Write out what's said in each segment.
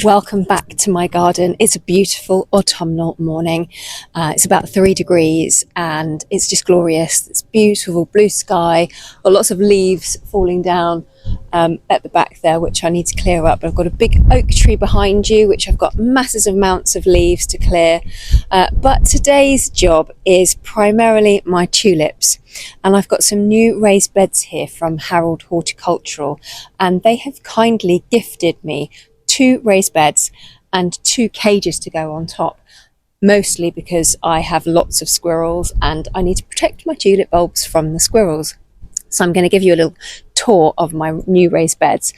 Welcome back to my garden. It's a beautiful autumnal morning. It's about 3 degrees and it's just glorious. It's beautiful blue sky, got lots of leaves falling down at the back there, which I need to clear up. I've got a big oak tree behind you, which I've got massive amounts of leaves to clear. But today's job is primarily my tulips. And I've got some new raised beds here from Harrod Horticultural, and they have kindly gifted me 2 raised beds and 2 cages to go on top, mostly because I have lots of squirrels and I need to protect my tulip bulbs from the squirrels. So I'm going to give you a little tour of my new raised beds.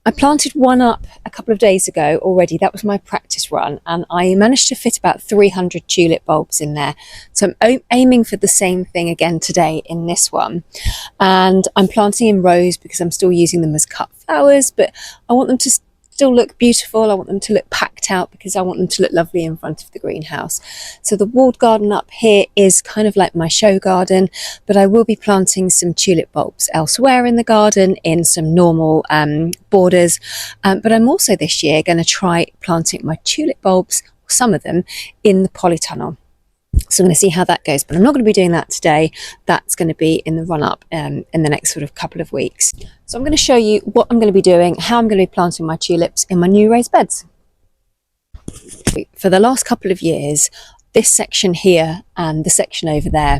I planted one up a couple of days ago already. That was my practice run, and I managed to fit about 300 tulip bulbs in there. So I'm aiming for the same thing again today in this one. And I'm planting in rows because I'm still using them as cut flowers, but I want them to still look beautiful. I want them to look packed out because I want them to look lovely in front of the greenhouse. So the walled garden up here is kind of like my show garden, but I will be planting some tulip bulbs elsewhere in the garden in some normal borders. But I'm also this year going to try planting my tulip bulbs, some of them, in the polytunnel. So I'm going to see how that goes, but I'm not going to be doing that today. That's going to be in the run-up in the next sort of couple of weeks. So I'm going to show you what I'm going to be doing, how I'm going to be planting my tulips in my new raised beds. For the last couple of years, this section here and the section over there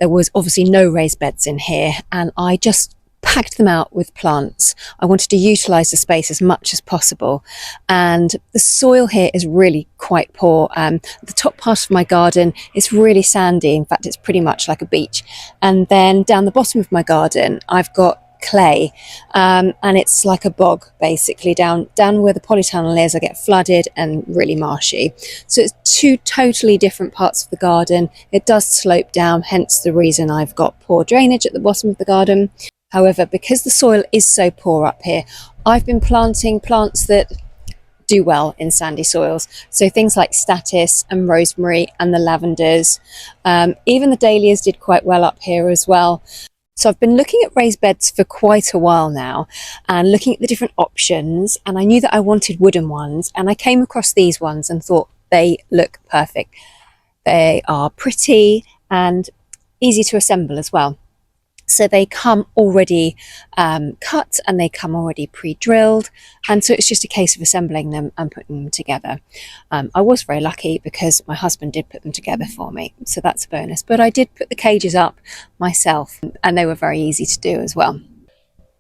was obviously no raised beds in here, and I just packed them out with plants. I wanted to utilize the space as much as possible, and the soil here is really quite poor. The top part of my garden is really sandy. In fact, it's pretty much like a beach. And then down the bottom of my garden, I've got clay, and it's like a bog basically. Down where the polytunnel is, I get flooded and really marshy. So it's 2 totally different parts of the garden. It does slope down, hence the reason I've got poor drainage at the bottom of the garden. However, because the soil is so poor up here, I've been planting plants that do well in sandy soils. So things like statice and rosemary and the lavenders. Even the dahlias did quite well up here as well. So I've been looking at raised beds for quite a while now and looking at the different options, and I knew that I wanted wooden ones, and I came across these ones and thought they look perfect. They are pretty and easy to assemble as well. So they come already cut and they come already pre-drilled, and so it's just a case of assembling them and putting them together. I was very lucky because my husband did put them together for me, so that's a bonus. But I did put the cages up myself, and they were very easy to do as well.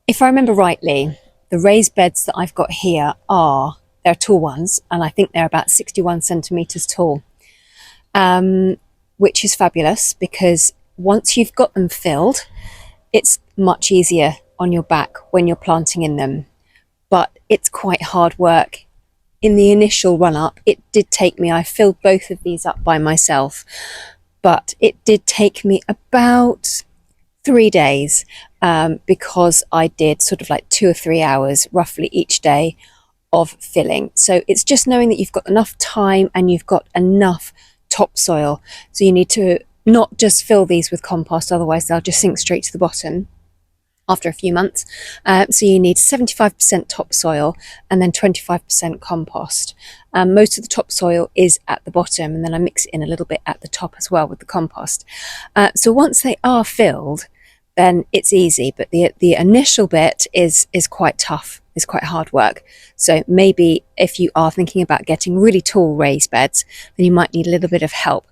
If I remember rightly, the raised beds that I've got here they're tall ones, and I think they're about 61 centimetres tall, which is fabulous because once you've got them filled, it's much easier on your back when you're planting in them. But it's quite hard work. In the initial run-up, it did take me, I filled both of these up by myself, but it did take me about 3 days because I did sort of like 2 or 3 hours roughly each day of filling. So it's just knowing that you've got enough time and you've got enough topsoil. So you need to not just fill these with compost, otherwise they'll just sink straight to the bottom after a few months. So you need 75% topsoil and then 25% compost. Most of the topsoil is at the bottom, and then I mix it in a little bit at the top as well with the compost. So once they are filled, then it's easy, but the initial bit is quite tough. It's quite hard work. So maybe if you are thinking about getting really tall raised beds, then you might need a little bit of help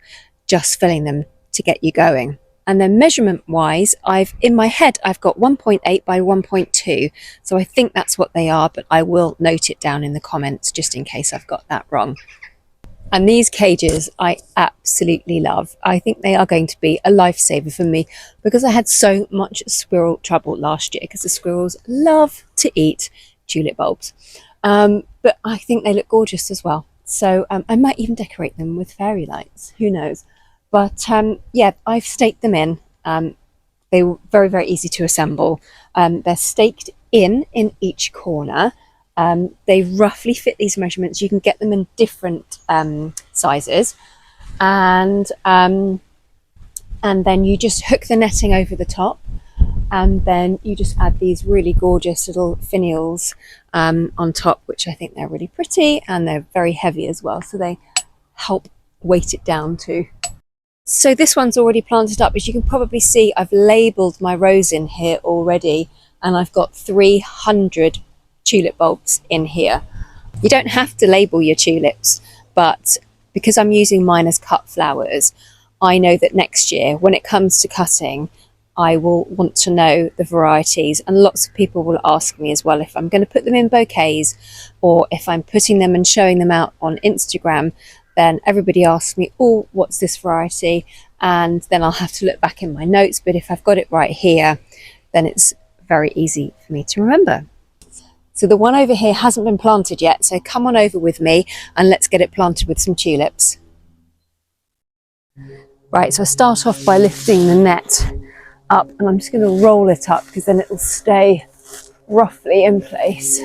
just filling them to get you going. And then measurement wise, in my head I've got 1.8 by 1.2, so I think that's what they are, but I will note it down in the comments just in case I've got that wrong. And these cages I absolutely love. I think they are going to be a lifesaver for me because I had so much squirrel trouble last year because the squirrels love to eat tulip bulbs. But I think they look gorgeous as well. So I might even decorate them with fairy lights, who knows. But yeah, I've staked them in. They were very, very easy to assemble. They're staked in each corner. They roughly fit these measurements. You can get them in different sizes. And then you just hook the netting over the top. And then you just add these really gorgeous little finials on top, which I think they're really pretty, and they're very heavy as well, so they help weight it down too. So this one's already planted up. As you can probably see, I've labelled my rows in here already, and I've got 300 tulip bulbs in here. You don't have to label your tulips, but because I'm using mine as cut flowers, I know that next year when it comes to cutting, I will want to know the varieties, and lots of people will ask me as well if I'm going to put them in bouquets or if I'm putting them and showing them out on Instagram. Then everybody asks me, oh, what's this variety? And then I'll have to look back in my notes, but if I've got it right here, then it's very easy for me to remember. So the one over here hasn't been planted yet, so come on over with me and let's get it planted with some tulips. Right, so I start off by lifting the net up, and I'm just going to roll it up because then it will stay roughly in place.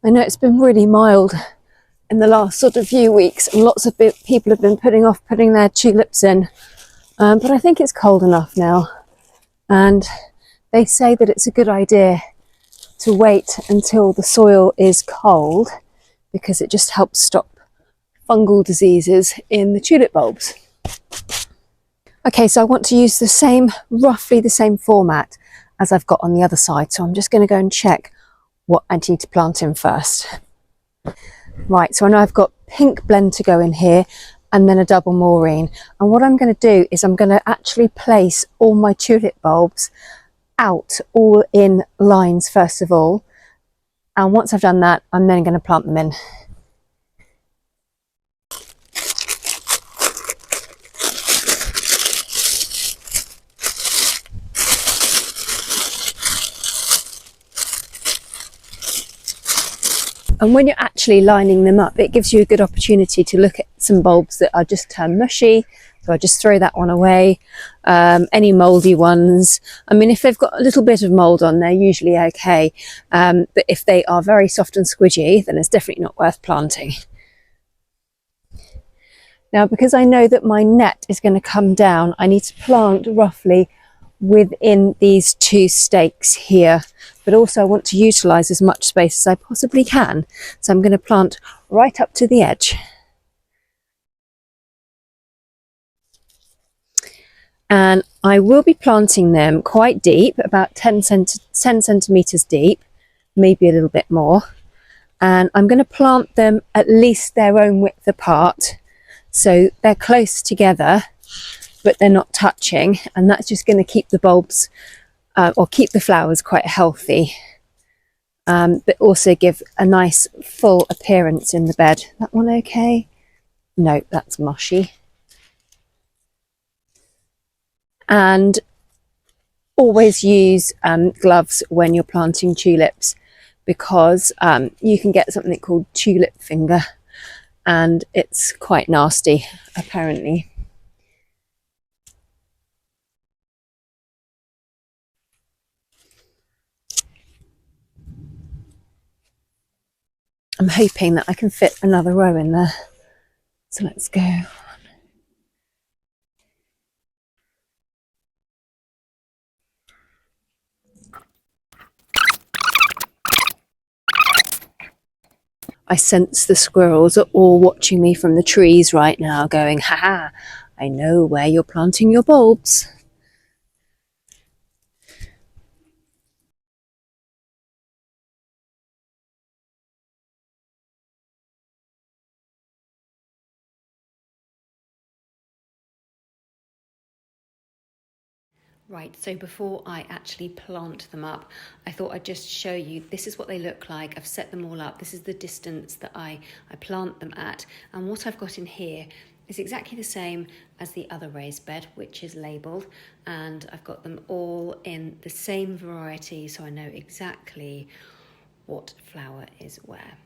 I know it's been really mild in the last sort of few weeks, and lots of people have been putting off putting their tulips in, but I think it's cold enough now, and they say that it's a good idea to wait until the soil is cold because it just helps stop fungal diseases in the tulip bulbs. Okay, so I want to use roughly the same format as I've got on the other side, so I'm just going to go and check what I need to plant in first. Right, so I know I've got pink blend to go in here and then a double maureen, and what I'm going to do is I'm going to actually place all my tulip bulbs out all in lines first of all, and once I've done that I'm then going to plant them in. And when you're actually lining them up, it gives you a good opportunity to look at some bulbs that are just turned mushy. So I just throw that one away. Any mouldy ones, I mean, if they've got a little bit of mould on, they're usually okay. But if they are very soft and squidgy, then it's definitely not worth planting. Now, because I know that my net is going to come down, I need to plant roughly within these two stakes here, but also I want to utilise as much space as I possibly can. So I'm going to plant right up to the edge. And I will be planting them quite deep, about 10 centimetres deep, maybe a little bit more. And I'm going to plant them at least their own width apart, so they're close together, but they're not touching. And that's just going to keep the bulbs, or keep the flowers quite healthy, but also give a nice full appearance in the bed. That one okay? No, that's mushy. And always use gloves when you're planting tulips, because you can get something called tulip finger, and it's quite nasty apparently. I'm hoping that I can fit another row in there, so let's go. I sense the squirrels are all watching me from the trees right now, going, haha, I know where you're planting your bulbs. Right, so before I actually plant them up, I thought I'd just show you, this is what they look like. I've set them all up. This is the distance that I plant them at. And what I've got in here is exactly the same as the other raised bed, which is labelled. And I've got them all in the same variety, so I know exactly what flower is where.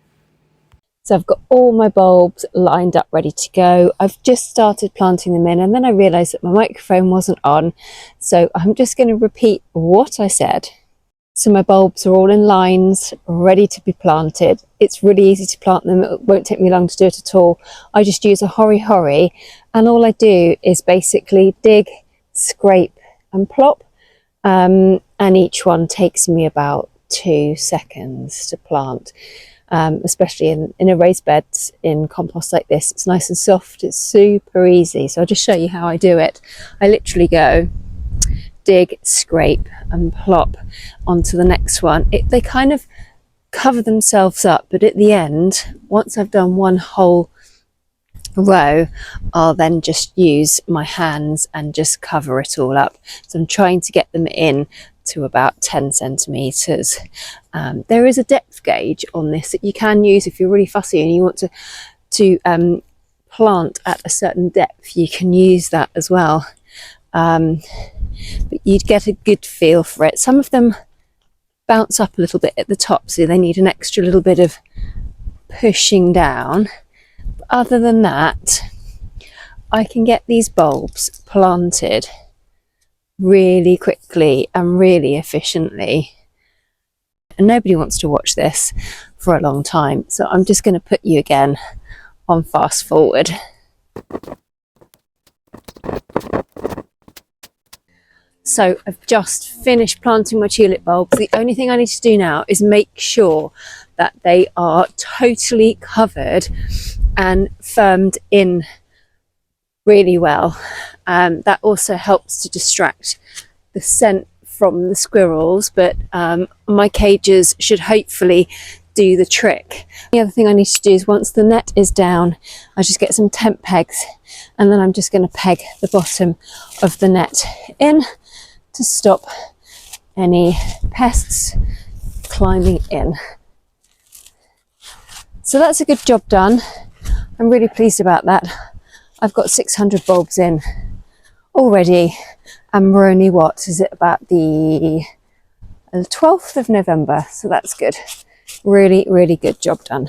So I've got all my bulbs lined up ready to go. I've just started planting them in, and then I realised that my microphone wasn't on. So I'm just going to repeat what I said. So my bulbs are all in lines, ready to be planted. it's really easy to plant them. It won't take me long to do it at all. I just use a hori, and all I do is basically dig, scrape and plop, and each one takes me about 2 seconds to plant. Especially in a raised bed in compost like this, it's nice and soft, it's super easy. So I'll just show you how I do it. I literally go dig, scrape and plop onto the next one. They kind of cover themselves up, but at the end, once I've done one whole row, I'll then just use my hands and just cover it all up. So I'm trying to get them in to about 10 centimeters. There is a depth gauge on this that you can use if you're really fussy and you want to plant at a certain depth. You can use that as well, but you'd get a good feel for it. Some of them bounce up a little bit at the top, so they need an extra little bit of pushing down. But other than that, I can get these bulbs planted really quickly and really efficiently, and nobody wants to watch this for a long time, so I'm just going to put you again on fast forward. So I've just finished planting my tulip bulbs. The only thing I need to do now is make sure that they are totally covered and firmed in really well. That also helps to distract the scent from the squirrels, but my cages should hopefully do the trick. The other thing I need to do is, once the net is down, I just get some tent pegs, and then I'm just going to peg the bottom of the net in to stop any pests climbing in. So that's a good job done. I'm really pleased about that. I've got 600 bulbs in already, and we're only, what is it, about the 12th of November, so that's good. Really, really good job done.